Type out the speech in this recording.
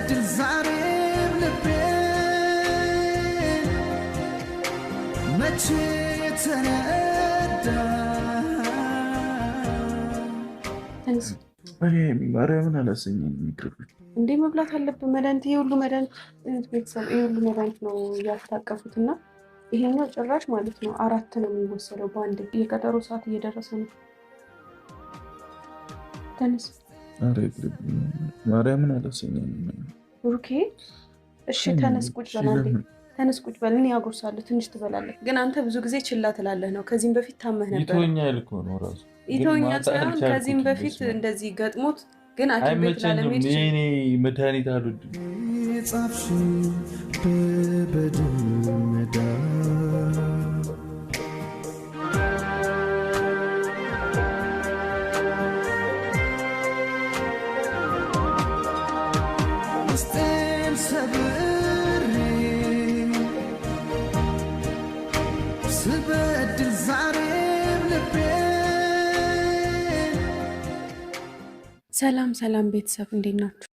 ስበድል ዛሬም ልቤ መቼ ተነዳ እኔ ማርያምን አላሰኘኝ የሚቅርብኝ እንዴ መብላት አለብን መድኃኒት። ይሄ ሁሉ መድኃኒት ቤተሰብ ይሄ ሁሉ መድኃኒት ነው ያልታቀፉት እና ይሄኛው ጭራሽ ማለት ነው 4 ነው የሚወሰደው በአንድ። የቀጠሮ ሰዓት እየደረሰ ነው። ተነስ። ኧረ ማርያምን አላሰኘኝ ሩኬ እሺ ተነስ ቁጭ በል አንዴ። ተነስ ቁጭ በል እኔ አጎርሳለሁ ትንሽ ትበላለህ። ግን አንተ ብዙ ጊዜ ችላ ትላለህ ነው። ከዚህም በፊት ታመህ ነበር። ይቶኛል እኮ ነው ራሱ ይቶኛል ሳይሆን ከዚህም በፊት እንደዚህ ገጥሞት ግን ሐኪም ቤት ላለመሄድ እኔ መድኃኒት አልወድም። ጻፍሽ በበድል መዳ ውስጤን ሰብሬ ስበድል ዛሬም ልቤ። ሰላም ሰላም ቤተሰብ እንዴት ናችሁ?